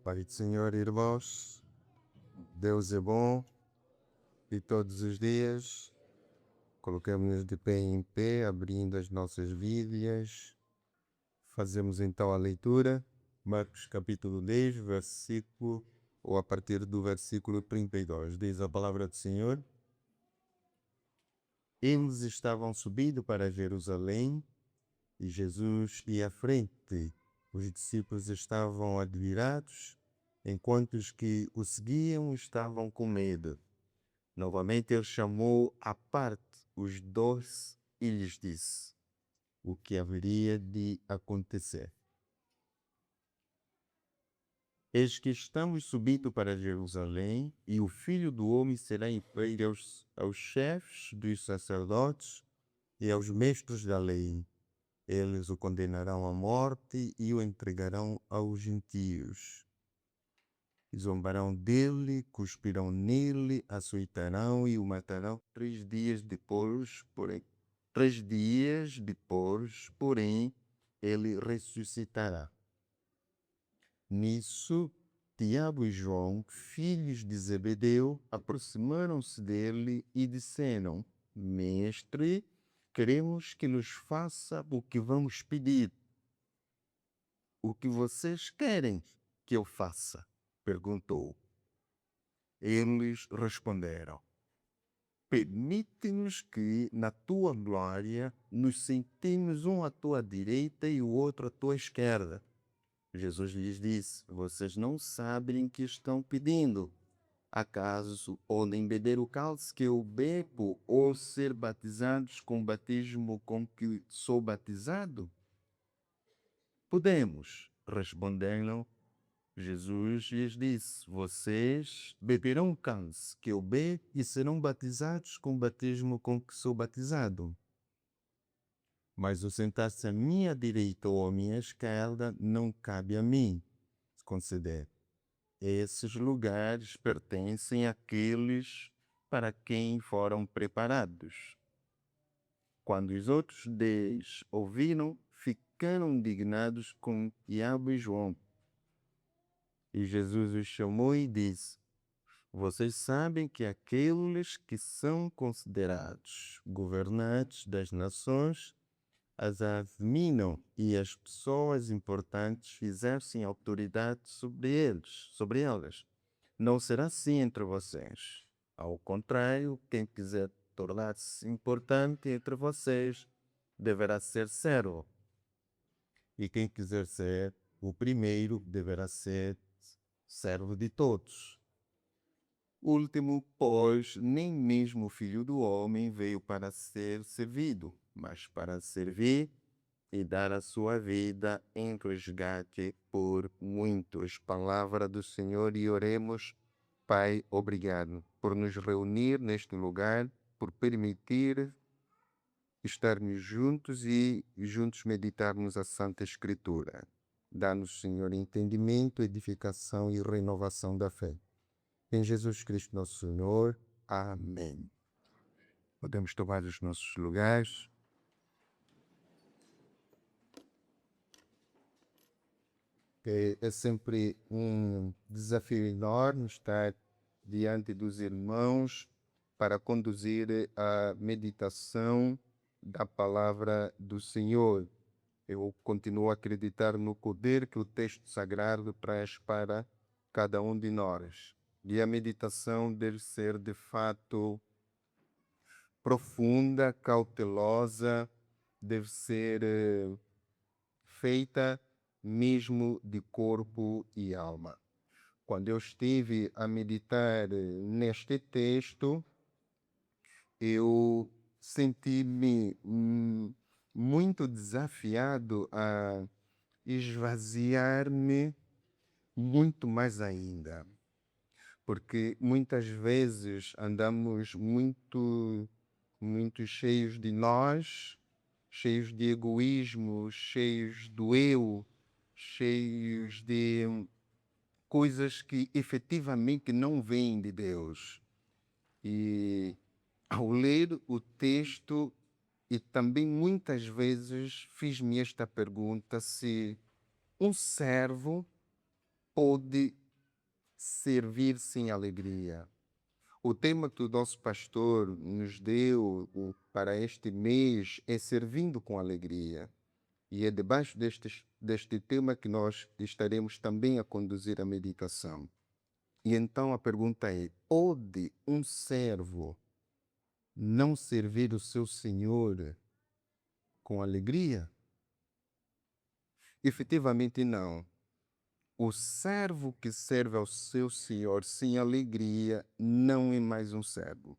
Pai do Senhor, irmãos, Deus é bom e todos os dias colocamos-nos de pé em pé, abrindo as nossas Bíblias. Fazemos então a leitura, Marcos capítulo 10, versículo, ou a partir do versículo 32. Diz a palavra do Senhor: Eles estavam subindo para Jerusalém e Jesus ia à frente. Os discípulos estavam admirados, enquanto os que o seguiam estavam com medo. Novamente ele chamou à parte os 12 e lhes disse o que haveria de acontecer. Eis que estamos subindo para Jerusalém, e o Filho do Homem será entregue aos chefes dos sacerdotes e aos mestres da lei. Eles o condenarão à morte e o entregarão aos gentios. Zombarão dele, cuspirão nele, açoitarão e o matarão 3 dias depois, porém, ele ressuscitará. Nisso, Tiago e João, filhos de Zebedeu, aproximaram-se dele e disseram: Mestre, queremos que nos faça o que vamos pedir. O que vocês querem que eu faça? Perguntou. Eles responderam: Permite-nos que, na tua glória, nos sentemos um à tua direita e o outro à tua esquerda. Jesus lhes disse: Vocês não sabem o que estão pedindo. Acaso podem beber o cálice que eu bebo ou ser batizados com o batismo com que sou batizado? Podemos, responderam. Jesus lhes disse: Vocês beberão o cálice que eu bebo e serão batizados com o batismo com que sou batizado. Mas o sentar-se à minha direita ou à minha esquerda não cabe a mim conceder. Esses lugares pertencem àqueles para quem foram preparados. Quando os outros 10 ouviram, ficaram indignados com Tiago e João. E Jesus os chamou e disse: Vocês sabem que aqueles que são considerados governantes das nações as adminam e as pessoas importantes exercem autoridade sobre elas. Não será assim entre vocês. Ao contrário, quem quiser tornar-se importante entre vocês deverá ser servo. E quem quiser ser o primeiro deverá ser servo de todos. Último, pois, nem mesmo o Filho do Homem veio para ser servido, mas para servir e dar a sua vida em resgate por muitos. Palavra do Senhor, e oremos. Pai, obrigado por nos reunir neste lugar, por permitir estarmos juntos e juntos meditarmos a Santa Escritura. Dá-nos, Senhor, entendimento, edificação e renovação da fé. Em Jesus Cristo, nosso Senhor. Amém. Podemos tomar os nossos lugares. É sempre um desafio enorme estar diante dos irmãos para conduzir a meditação da palavra do Senhor. Eu continuo a acreditar no poder que o texto sagrado traz para cada um de nós. E a meditação deve ser, de fato, profunda, cautelosa, deve ser feita mesmo de corpo e alma. Quando eu estive a meditar neste texto, eu senti-me muito desafiado a esvaziar-me muito mais ainda, porque muitas vezes andamos muito cheios de nós, cheios de egoísmo, cheios do eu, cheios de coisas que efetivamente não vêm de Deus. E ao ler o texto, e também muitas vezes fiz-me esta pergunta: se um servo pode servir sem alegria. O tema que o nosso pastor nos deu para este mês é servindo com alegria. E é debaixo deste tema que nós estaremos também a conduzir a meditação. E então a pergunta é: pode um servo não servir o seu senhor com alegria? Efetivamente não. O servo que serve ao seu senhor sem alegria não é mais um servo.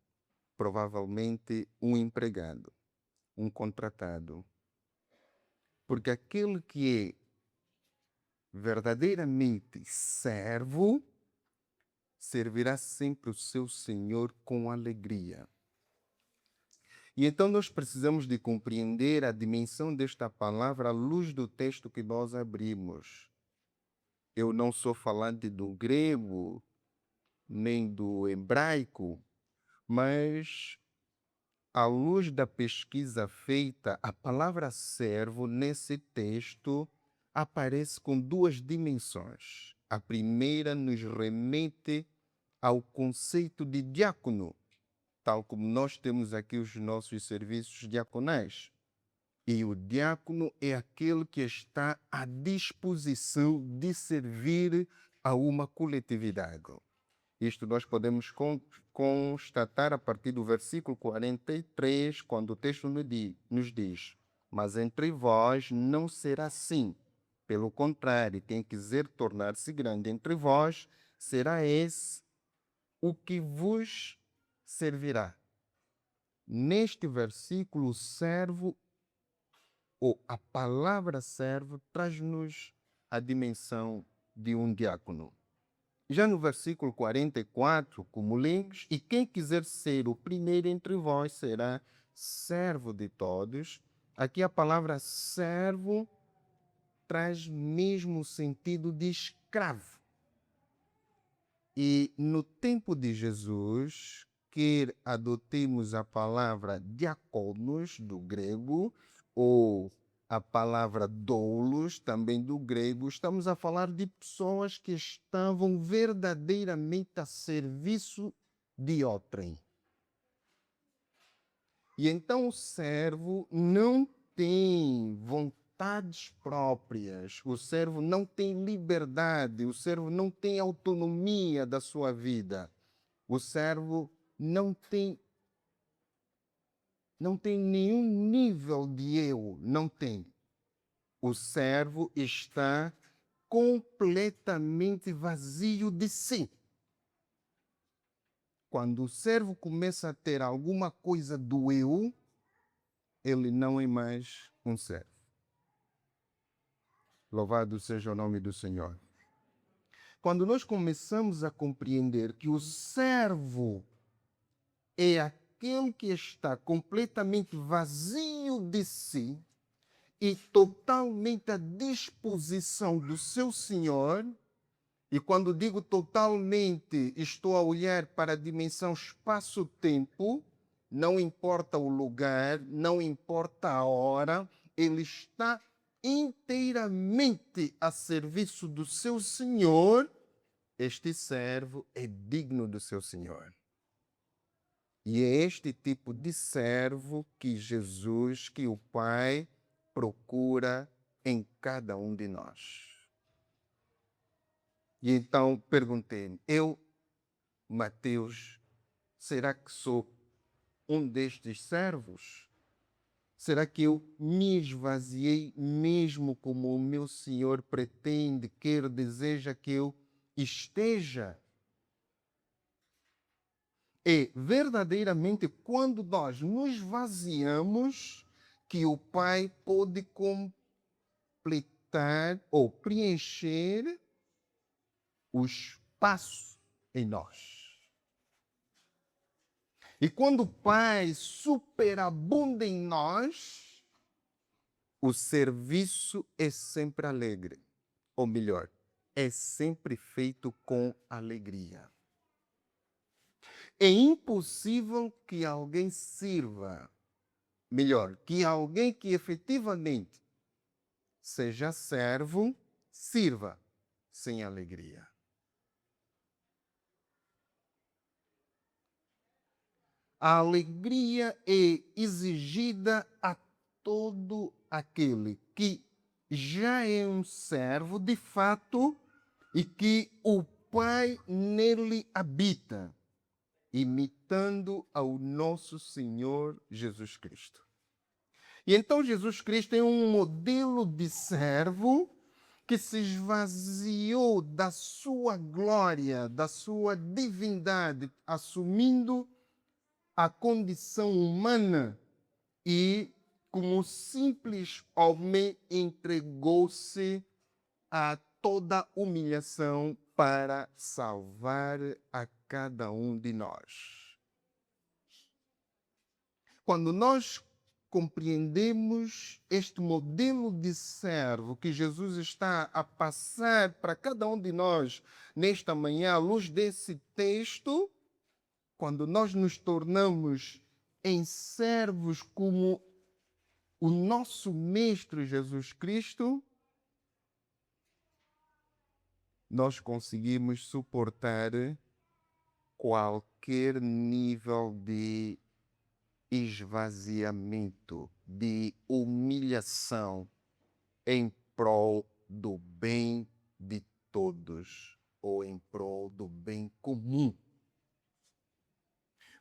Provavelmente um empregado, um contratado. Porque aquele que é verdadeiramente servo servirá sempre o seu senhor com alegria. E então nós precisamos de compreender a dimensão desta palavra à luz do texto que nós abrimos. Eu não sou falante do grego, nem do hebraico, mas à luz da pesquisa feita, a palavra servo nesse texto aparece com duas dimensões. A primeira nos remete ao conceito de diácono, tal como nós temos aqui os nossos serviços diaconais. E o diácono é aquele que está à disposição de servir a uma coletividade. Isto nós podemos constatar a partir do versículo 43, quando o texto nos diz: mas entre vós não será assim. Pelo contrário, quem quiser tornar-se grande entre vós, será esse o que vos servirá. Neste versículo, o servo, ou a palavra servo, traz-nos a dimensão de um diácono. Já no versículo 44, como lemos, e quem quiser ser o primeiro entre vós será servo de todos. Aqui a palavra servo traz mesmo o sentido de escravo. E no tempo de Jesus, quer adotemos a palavra diaconos, do grego, ou a palavra doulos, também do grego, estamos a falar de pessoas que estavam verdadeiramente a serviço de outrem. E então o servo não tem vontades próprias, o servo não tem liberdade, o servo não tem autonomia da sua vida, o servo não tem nenhum nível de eu, não tem. O servo está completamente vazio de si. Quando o servo começa a ter alguma coisa do eu, ele não é mais um servo. Louvado seja o nome do Senhor. Quando nós começamos a compreender que o servo é aquele que está completamente vazio de si e totalmente à disposição do seu Senhor, e quando digo totalmente, estou a olhar para a dimensão espaço-tempo, não importa o lugar, não importa a hora, ele está inteiramente a serviço do seu Senhor. Este servo é digno do seu Senhor. E é este tipo de servo que Jesus, que o Pai, procura em cada um de nós. E então perguntei-me, eu, Mateus, será que sou um destes servos? Será que eu me esvaziei mesmo como o meu Senhor pretende, quer, deseja que eu esteja? É verdadeiramente quando nós nos esvaziamos que o Pai pode completar ou preencher o espaço em nós. E quando o Pai superabunda em nós, o serviço é sempre alegre. Ou melhor, é sempre feito com alegria. É impossível que alguém sirva, melhor, que alguém que efetivamente seja servo, sirva, sem alegria. A alegria é exigida a todo aquele que já é um servo de fato e que o Pai nele habita, imitando ao nosso Senhor Jesus Cristo. E então Jesus Cristo é um modelo de servo que se esvaziou da sua glória, da sua divindade, assumindo a condição humana e, como simples homem, entregou-se a toda humilhação para salvar a cada um de nós. Quando nós compreendemos este modelo de servo que Jesus está a passar para cada um de nós nesta manhã, à luz desse texto, quando nós nos tornamos em servos como o nosso Mestre Jesus Cristo, nós conseguimos suportar qualquer nível de esvaziamento, de humilhação em prol do bem de todos ou em prol do bem comum.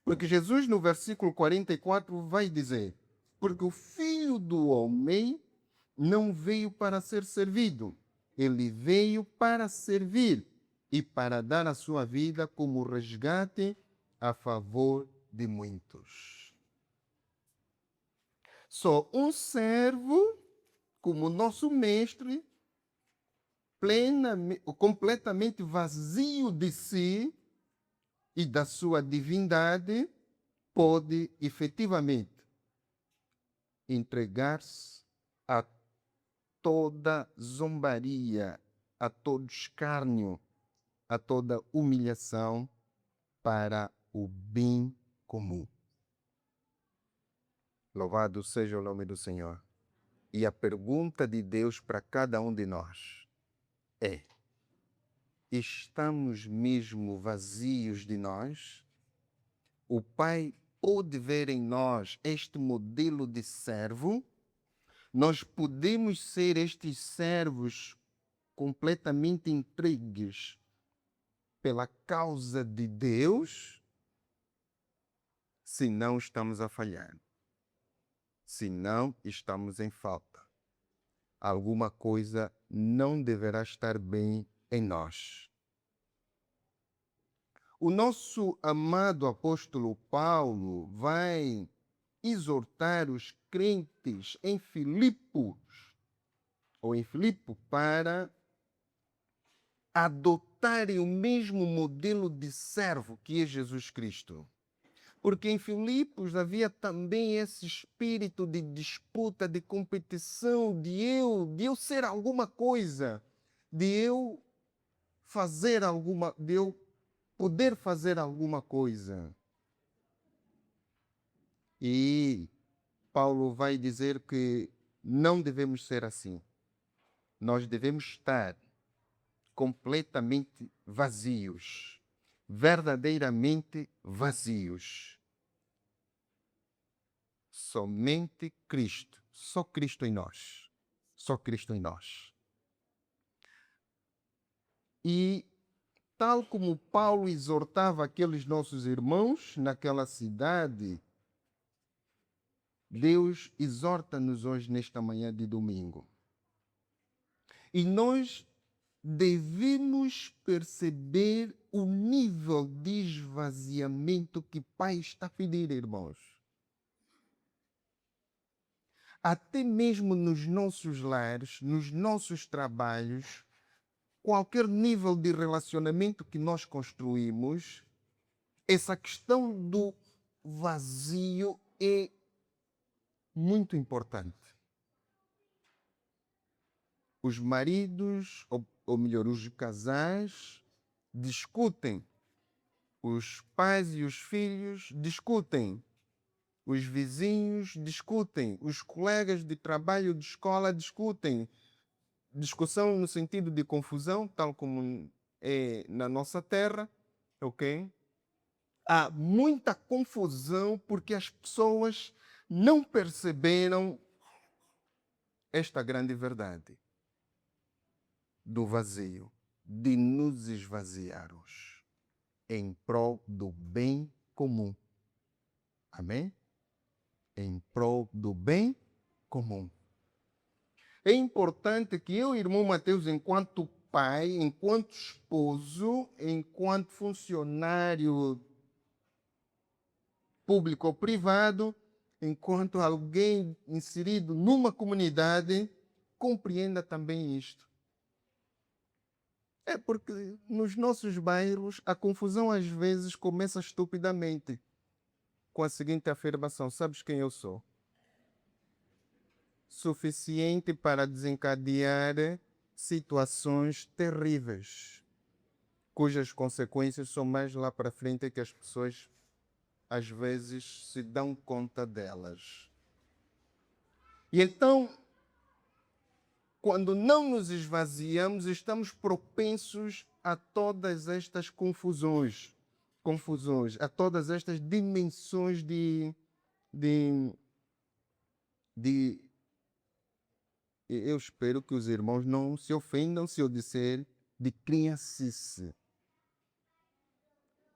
Porque Jesus, no versículo 44, vai dizer: porque o Filho do Homem não veio para ser servido, ele veio para servir e para dar a sua vida como resgate a favor de muitos. Só um servo, como nosso mestre, completamente vazio de si e da sua divindade, pode efetivamente entregar-se a toda zombaria, a todo escárnio, a toda humilhação para o bem comum. Louvado seja o nome do Senhor. E a pergunta de Deus para cada um de nós é: estamos mesmo vazios de nós? O Pai pode ver em nós este modelo de servo? Nós podemos ser estes servos completamente entregues pela causa de Deus? Se não estamos a falhar, se não estamos em falta, alguma coisa não deverá estar bem em nós. O nosso amado apóstolo Paulo vai exortar os crentes em Filipos, ou em Filipe, para adotarem o mesmo modelo de servo que é Jesus Cristo. Porque em Filipos havia também esse espírito de disputa, de competição, de eu ser alguma coisa, de eu fazer alguma, de eu poder fazer alguma coisa. E Paulo vai dizer que não devemos ser assim. Nós devemos estar completamente vazios, verdadeiramente vazios. Somente Cristo, só Cristo em nós, só Cristo em nós. E tal como Paulo exortava aqueles nossos irmãos naquela cidade, Deus exorta-nos hoje nesta manhã de domingo. E nós devemos perceber o nível de esvaziamento que Pai está a pedir, irmãos. Até mesmo nos nossos lares, nos nossos trabalhos, qualquer nível de relacionamento que nós construímos, essa questão do vazio é muito importante. Os maridos, ou melhor, os casais, discutem. Os pais e os filhos discutem. Os vizinhos discutem. Os colegas de trabalho, de escola discutem. discussão no sentido de confusão, tal como é na nossa terra, ok? Há muita confusão porque as pessoas não perceberam esta grande verdade do vazio, de nos esvaziarmos em prol do bem comum. Amém? Em prol do bem comum. É importante que eu, irmão Mateus, enquanto pai, enquanto esposo, enquanto funcionário público ou privado, enquanto alguém inserido numa comunidade, compreenda também isto. É porque nos nossos bairros a confusão às vezes começa estupidamente com a seguinte afirmação: sabes quem eu sou? Suficiente para desencadear situações terríveis, cujas consequências são mais lá para frente que as pessoas às vezes se dão conta delas. E então, quando não nos esvaziamos, estamos propensos a todas estas confusões, a todas estas dimensões de eu espero que os irmãos não se ofendam se eu disser de criancice.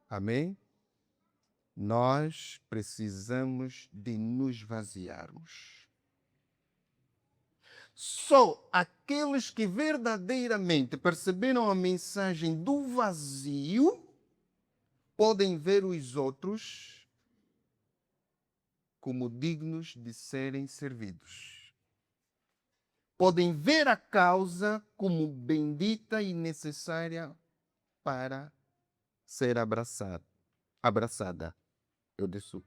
Amém? Nós precisamos de nos vaziarmos. Só aqueles que verdadeiramente perceberam a mensagem do vazio podem ver os outros como dignos de serem servidos. Podem ver a causa como bendita e necessária para ser abraçada. Eu disse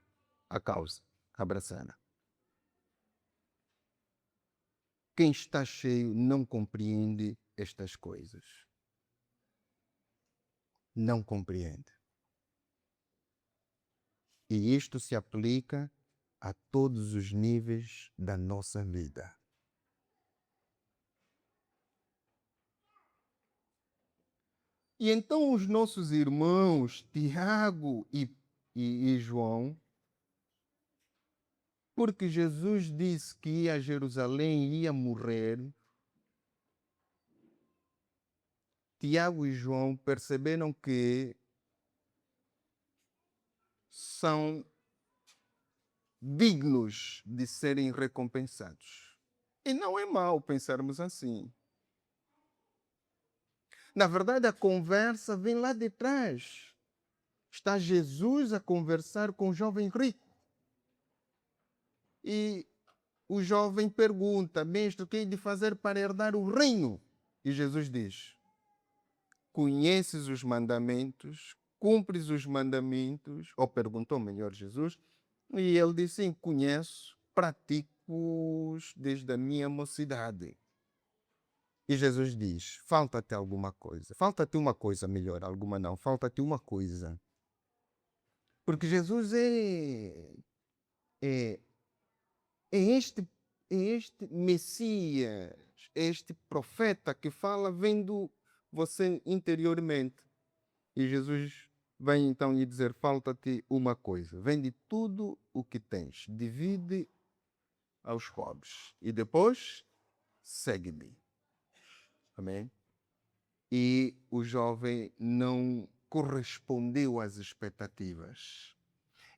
a causa, abraçada. Quem está cheio não compreende estas coisas. Não compreende. E isto se aplica a todos os níveis da nossa vida. E então os nossos irmãos, Tiago e João, porque Jesus disse que ia a Jerusalém e ia morrer, Tiago e João perceberam que são dignos de serem recompensados. E não é mau pensarmos assim. Na verdade, a conversa vem lá de trás. Está Jesus a conversar com o jovem rico. E o jovem pergunta: mestre, o que hei de fazer para herdar o reino? E Jesus diz: conheces os mandamentos, cumpres os mandamentos, ou perguntou melhor Jesus, e ele disse: sim, conheço, pratico-os desde a minha mocidade. E Jesus diz: falta-te alguma coisa. Falta-te uma coisa, melhor, alguma não. Falta-te uma coisa. Porque Jesus é, é este Messias, este profeta que fala vendo você interiormente. E Jesus vem então lhe dizer: falta-te uma coisa. Vende tudo o que tens, divide aos pobres. E depois, segue-me. Amém? E o jovem não correspondeu às expectativas.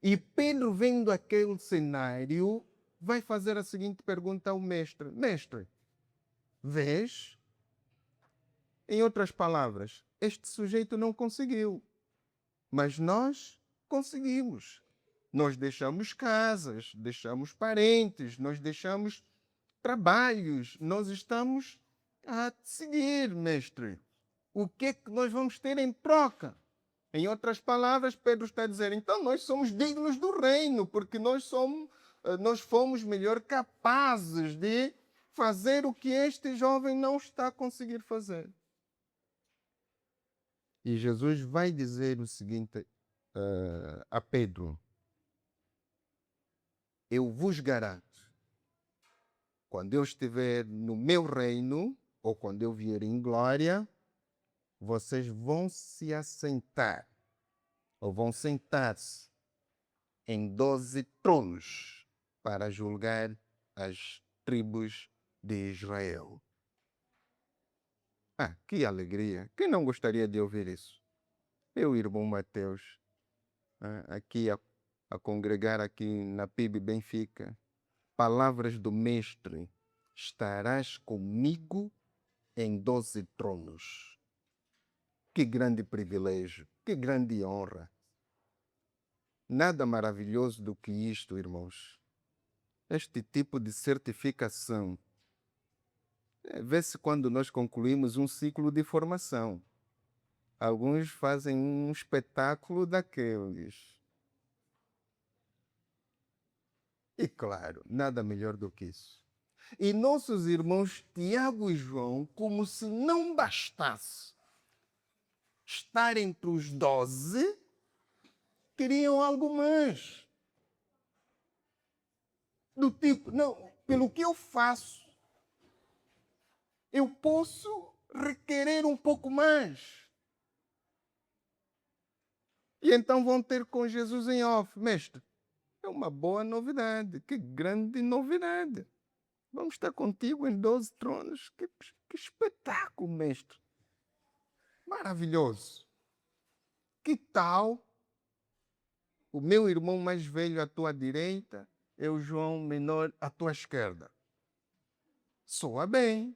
E Pedro, vendo aquele cenário, vai fazer a seguinte pergunta ao mestre: mestre, vês? Em outras palavras, este sujeito não conseguiu, mas nós conseguimos. Nós deixamos casas, deixamos parentes, nós deixamos trabalhos, nós estamos a seguir, mestre. O que é que nós vamos ter em troca? Em outras palavras, Pedro está a dizer: então nós somos dignos do reino, porque nós fomos melhor capazes de fazer o que este jovem não está a conseguir fazer. E Jesus vai dizer o seguinte a Pedro: eu vos garanto, quando eu estiver no meu reino, ou quando eu vier em glória, vocês vão se assentar, ou vão sentar-se em 12 tronos para julgar as tribos de Israel. Ah, que alegria! Quem não gostaria de ouvir isso? Meu irmão Mateus, aqui a congregar aqui na PIB Benfica, palavras do Mestre, estarás comigo em 12 tronos. Que grande privilégio, que grande honra. Nada maravilhoso do que isto, irmãos. Este tipo de certificação vê-se quando nós concluímos um ciclo de formação. Alguns fazem um espetáculo daqueles. E claro, nada melhor do que isso. E nossos irmãos Tiago e João, como se não bastasse estar entre os 12, queriam algo mais. Do tipo, não, pelo que eu faço, eu posso requerer um pouco mais. E então vão ter com Jesus em off. Mestre, é uma boa novidade, que grande novidade. Vamos estar contigo em 12 tronos. Que espetáculo, mestre. Maravilhoso. Que tal o meu irmão mais velho à tua direita e o João menor à tua esquerda? Soa bem.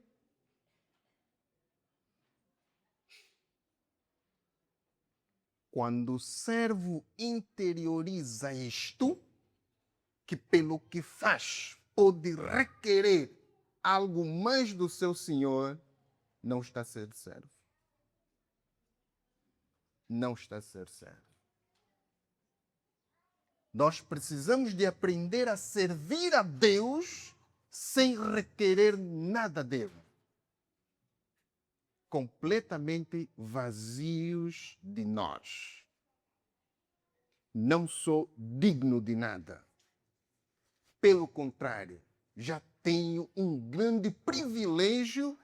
Quando o servo interioriza isto, que pelo que faz pode requerer algo mais do seu senhor, não está a ser servo. Não está a ser servo. Nós precisamos de aprender a servir a Deus sem requerer nada dele. Completamente vazios de nós. Não sou digno de nada. Pelo contrário, já tenho um grande privilégio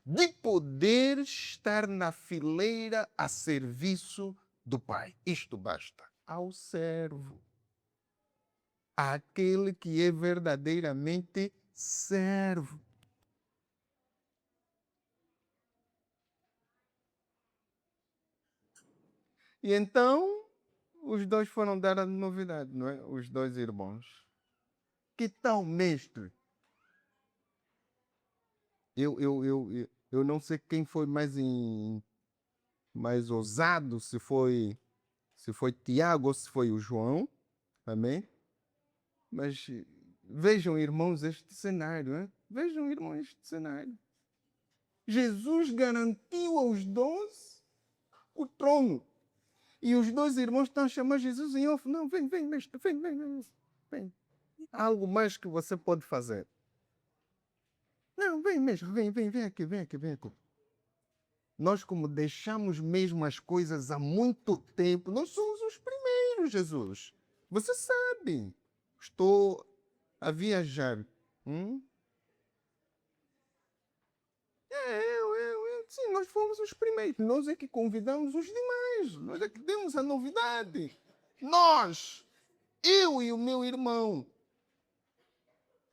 de poder estar na fileira a serviço do Pai. Isto basta ao servo, àquele que é verdadeiramente servo. E então, os dois foram dar a novidade, não é? Os dois irmãos. Que tal, mestre? Eu não sei quem foi mais ousado, se foi Tiago ou se foi o João, amém? Mas vejam, irmãos, este cenário, hein? Vejam, irmãos, este cenário. Jesus garantiu aos 12 o trono. E os dois irmãos estão a chamar Jesus em off. Não, vem, mestre, vem. Há algo mais que você pode fazer. Não, vem mesmo, vem aqui. Nós, como deixamos mesmo as coisas há muito tempo, nós somos os primeiros, Jesus. Você sabe. Estou a viajar. Sim, nós fomos os primeiros. Nós é que convidamos os demais. Nós é que demos a novidade. Nós, eu e o meu irmão.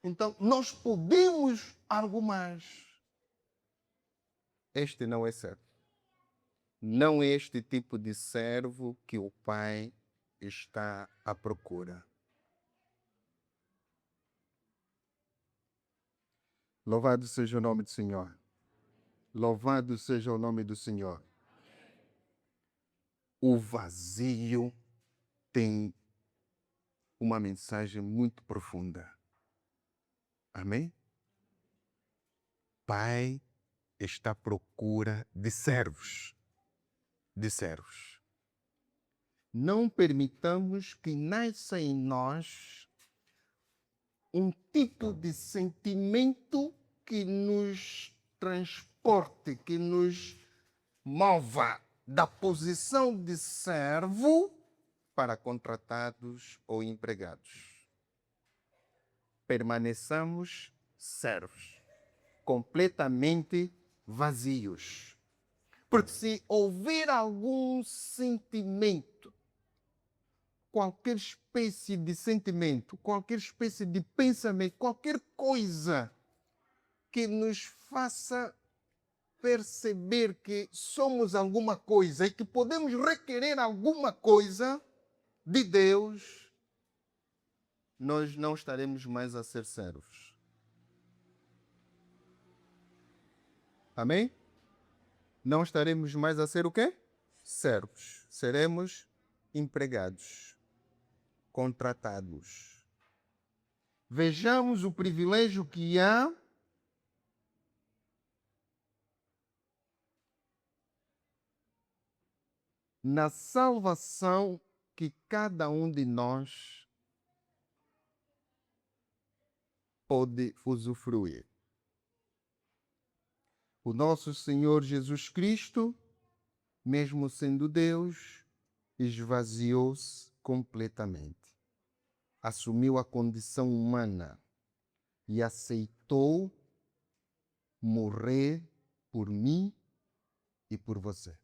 Então, nós podemos algo mais. Este não é servo. Não é este tipo de servo que o Pai está à procura. Louvado seja o nome do Senhor. Louvado seja o nome do Senhor. O vazio tem uma mensagem muito profunda. Amém? Pai está à procura de servos. De servos. Não permitamos que nasça em nós um tipo de sentimento que nos transporte, que nos mova da posição de servo para contratados ou empregados. Permaneçamos servos, completamente vazios. Porque se houver algum sentimento, qualquer espécie de sentimento, qualquer espécie de pensamento, qualquer coisa que nos faça perceber que somos alguma coisa e que podemos requerer alguma coisa de Deus, nós não estaremos mais a ser servos. Amém? Não estaremos mais a ser o quê? Servos. Seremos empregados, contratados. Vejamos o privilégio que há na salvação que cada um de nós pode usufruir. O nosso Senhor Jesus Cristo, mesmo sendo Deus, esvaziou-se completamente. Assumiu a condição humana e aceitou morrer por mim e por você.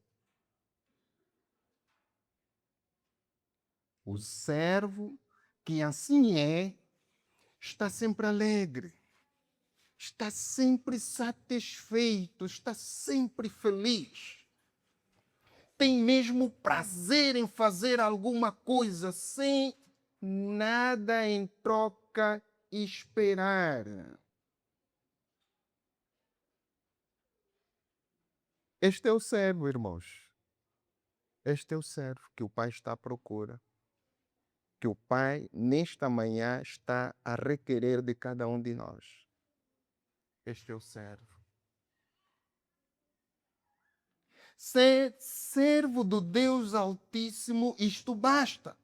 O servo que assim é, está sempre alegre, está sempre satisfeito, está sempre feliz. Tem mesmo prazer em fazer alguma coisa sem nada em troca esperar. Este é o servo, irmãos. Este é o servo que o Pai está à procura. Que o Pai, nesta manhã, está a requerer de cada um de nós. Este é o servo. Ser servo do Deus Altíssimo, isto basta.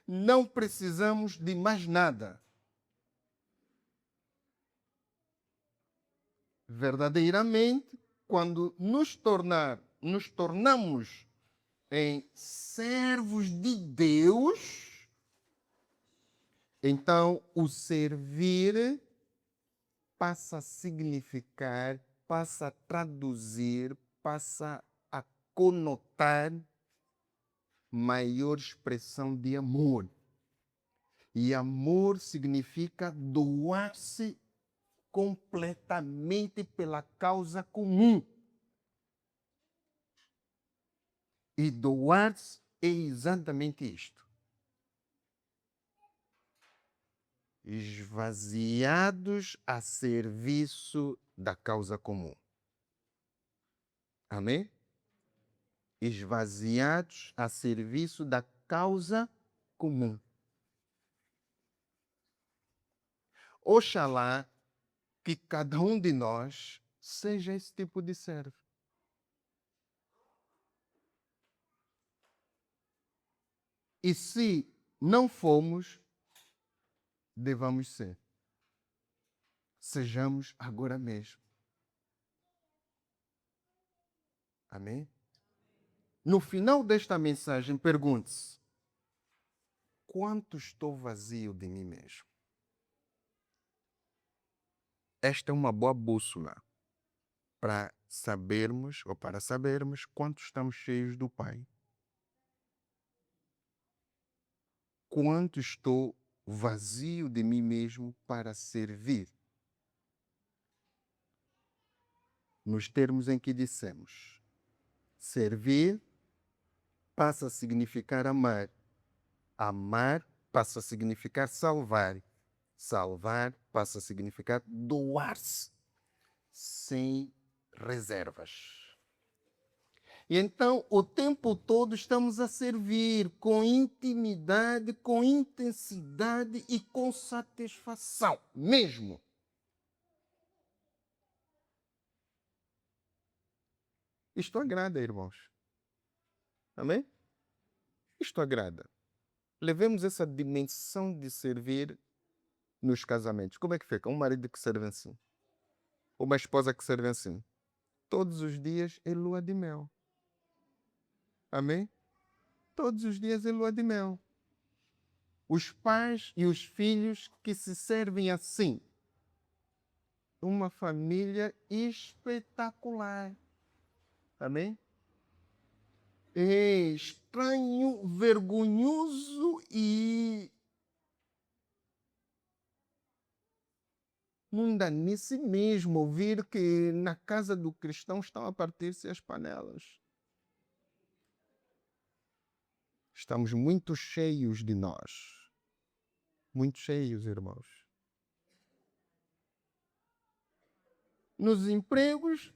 Não precisamos de mais nada. Verdadeiramente, quando nos tornamos em servos de Deus, então o servir passa a significar, passa a traduzir, passa a conotar maior expressão de amor. E amor significa doar-se completamente pela causa comum. E doar-se é exatamente isto. Esvaziados a serviço da causa comum. Amém? Esvaziados a serviço da causa comum. Oxalá que cada um de nós seja esse tipo de servo. E se não fomos, devamos ser. Sejamos agora mesmo. Amém? No final desta mensagem, pergunte-se: quanto estou vazio de mim mesmo? Esta é uma boa bússola para sabermos quanto estamos cheios do Pai. Quanto estou vazio de mim mesmo para servir? Nos termos em que dissemos, servir passa a significar amar. Amar passa a significar salvar. Salvar passa a significar doar-se sem reservas. E então, o tempo todo estamos a servir com intimidade, com intensidade e com satisfação, mesmo. Isto agrada, irmãos. Amém? Isto agrada. Levemos essa dimensão de servir nos casamentos. Como é que fica? Um marido que serve assim. Uma esposa que serve assim. Todos os dias é lua de mel. Amém? Todos os dias é lua de mel. Os pais e os filhos que se servem assim. uma família espetacular. Amém? É estranho, vergonhoso e mundanice mesmo ouvir que na casa do cristão estão a partir-se as panelas. Estamos muito cheios de nós. Muito cheios, irmãos. Nos empregos,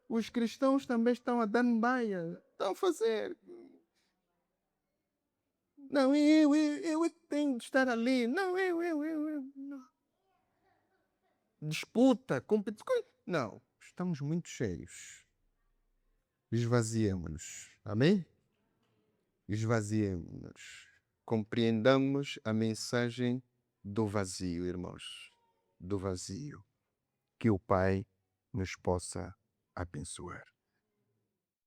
os cristãos também estão a dar baia. Estão a fazer. Não, eu é que tenho de estar ali. Não, eu. Não. Disputa, competição. Não, estamos muito cheios. Esvaziemos-nos. Amém? Esvaziemos-nos. Compreendamos a mensagem do vazio, irmãos. Do vazio. Que o Pai nos possa abençoar.